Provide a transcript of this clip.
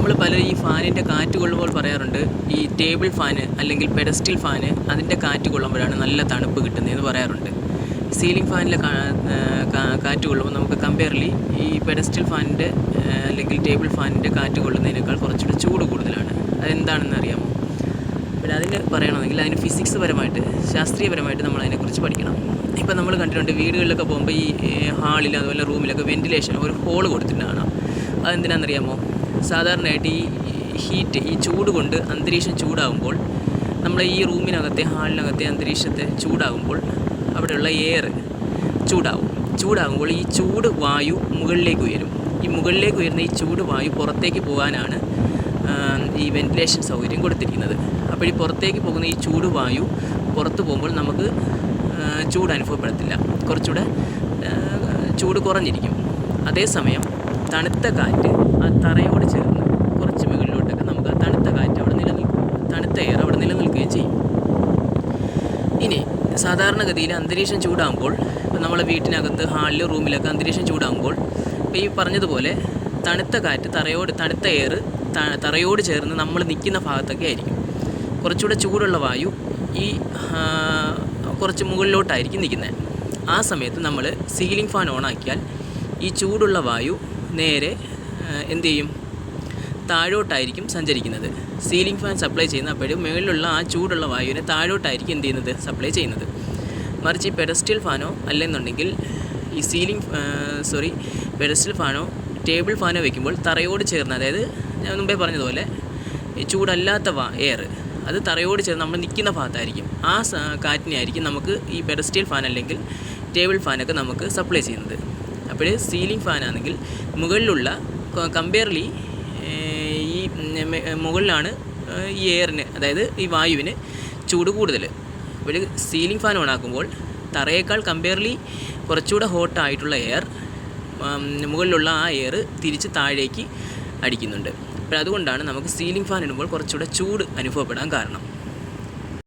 നമ്മൾ പലരും ഈ ഫാനിൻ്റെ കാറ്റ് കൊള്ളുമ്പോൾ പറയാറുണ്ട്, ഈ ടേബിൾ ഫാന് അല്ലെങ്കിൽ പെഡസ്റ്റൽ ഫാന് അതിൻ്റെ കാറ്റ് കൊള്ളുമ്പോഴാണ് നല്ല തണുപ്പ് കിട്ടുന്നതെന്ന് പറയാറുണ്ട്. സീലിംഗ് ഫാനിലെ കാറ്റ് കൊള്ളുമ്പോൾ നമുക്ക് കമ്പയർലി ഈ പെഡസ്റ്റൽ ഫാനിൻ്റെ അല്ലെങ്കിൽ ടേബിൾ ഫാനിൻ്റെ കാറ്റ് കൊള്ളുന്നതിനേക്കാൾ കുറച്ചുകൂടി ചൂട് കൂടുതലാണ്. അതെന്താണെന്ന് അറിയാമോ? പിന്നെ അതിന് പറയണമെങ്കിൽ അതിന് ഫിസിക്സ് പരമായിട്ട്, ശാസ്ത്രീയപരമായിട്ട് നമ്മൾ അതിനെക്കുറിച്ച് പഠിക്കണം. ഇപ്പം നമ്മൾ കണ്ടിട്ടുണ്ട് വീടുകളിലൊക്കെ പോകുമ്പോൾ ഈ ഹാളിൽ അതുപോലെ റൂമിലൊക്കെ വെൻറ്റിലേഷൻ ഒരു ഹോള് കൊടുത്തിട്ടുണ്ടാകണം. അതെന്തിനാണെന്നറിയാമോ? സാധാരണയായിട്ട് ഈ ഹീറ്റ്, ഈ ചൂട് കൊണ്ട് അന്തരീക്ഷം ചൂടാകുമ്പോൾ, നമ്മൾ ഈ റൂമിനകത്തെ ഹാളിനകത്തെ അന്തരീക്ഷത്തെ ചൂടാകുമ്പോൾ അവിടെയുള്ള എയർ ചൂടാകുമ്പോൾ ഈ ചൂട് വായു മുകളിലേക്ക് ഉയരും. ഈ മുകളിലേക്ക് ഉയരുന്ന ഈ ചൂട് വായു പുറത്തേക്ക് പോകാനാണ് ഈ വെൻറ്റിലേഷൻ സൗകര്യം കൊടുത്തിരിക്കുന്നത്. അപ്പോൾ ഈ പുറത്തേക്ക് പോകുന്ന ഈ ചൂട് വായു പുറത്ത് പോകുമ്പോൾ നമുക്ക് ചൂട് അനുഭവപ്പെടത്തില്ല, കുറച്ചുകൂടെ ചൂട് കുറഞ്ഞിരിക്കും. അതേസമയം തണുത്ത കാറ്റ് ആ തറയോട് ചേർന്ന് കുറച്ച് മുകളിലോട്ടൊക്കെ നമുക്ക് ആ തണുത്ത കാറ്റ് അവിടെ തണുത്ത എയർ അവിടെ നിലനിൽക്കുകയും ചെയ്യും. ഇനി സാധാരണഗതിയിൽ അന്തരീക്ഷം ചൂടാകുമ്പോൾ, ഇപ്പോൾ നമ്മളെ വീട്ടിനകത്ത് ഹാളിൽ റൂമിലൊക്കെ അന്തരീക്ഷം ചൂടാകുമ്പോൾ, ഇപ്പോൾ ഈ പറഞ്ഞതുപോലെ തണുത്ത കാറ്റ് തണുത്ത എയർ തറയോട് ചേർന്ന് നമ്മൾ നിൽക്കുന്ന ഭാഗത്തൊക്കെ ആയിരിക്കും. കുറച്ചുകൂടെ ചൂടുള്ള വായു ഈ കുറച്ച് മുകളിലോട്ടായിരിക്കും നിൽക്കുന്നത്. ആ സമയത്ത് നമ്മൾ സീലിംഗ് ഫാൻ ഓണാക്കിയാൽ ഈ ചൂടുള്ള വായു നേരെ എന്ത് ചെയ്യും? താഴോട്ടായിരിക്കും സഞ്ചരിക്കുന്നത്. സീലിംഗ് ഫാൻ സപ്ലൈ ചെയ്യുന്ന അപ്പോഴും മുകളിലുള്ള ആ ചൂടുള്ള വായുവിനെ താഴോട്ടായിരിക്കും എന്ത് ചെയ്യുന്നത്? സപ്ലൈ ചെയ്യുന്നത്. മറിച്ച് ഈ പെഡസ്റ്റൽ ഫാനോ അല്ലെന്നുണ്ടെങ്കിൽ ഈ പെഡസ്റ്റൽ ഫാനോ ടേബിൾ ഫാനോ വയ്ക്കുമ്പോൾ തറയോട് ചേർന്ന്, അതായത് ഞാൻ മുമ്പേ പറഞ്ഞതുപോലെ ഈ ചൂടല്ലാത്ത എയർ അത് തറയോട് ചേർന്ന് നമ്മൾ നിൽക്കുന്ന ഭാഗത്തായിരിക്കും. ആ കാറ്റിനെ ആയിരിക്കും നമുക്ക് ഈ പെഡസ്റ്റൽ ഫാൻ അല്ലെങ്കിൽ ടേബിൾ ഫാനൊക്കെ നമുക്ക് സപ്ലൈ ചെയ്യുന്നത്. അപ്പോൾ സീലിംഗ് ഫാനാണെങ്കിൽ മുകളിലുള്ള കമ്പയർലി ഈ മുകളിലാണ് ഈ എയറിന്, അതായത് ഈ വായുവിന് ചൂട് കൂടുതൽ. അപ്പോൾ സീലിംഗ് ഫാൻ ഓണാക്കുമ്പോൾ തറയേക്കാൾ കമ്പയർലി കുറച്ചുകൂടെ ഹോട്ടായിട്ടുള്ള എയർ, മുകളിലുള്ള ആ എയർ തിരിച്ച് താഴേക്ക് അടിക്കുന്നുണ്ട്. അപ്പോൾ അതുകൊണ്ടാണ് നമുക്ക് സീലിംഗ് ഫാൻ ഇടുമ്പോൾ കുറച്ചുകൂടെ ചൂട് അനുഭവപ്പെടാൻ കാരണം.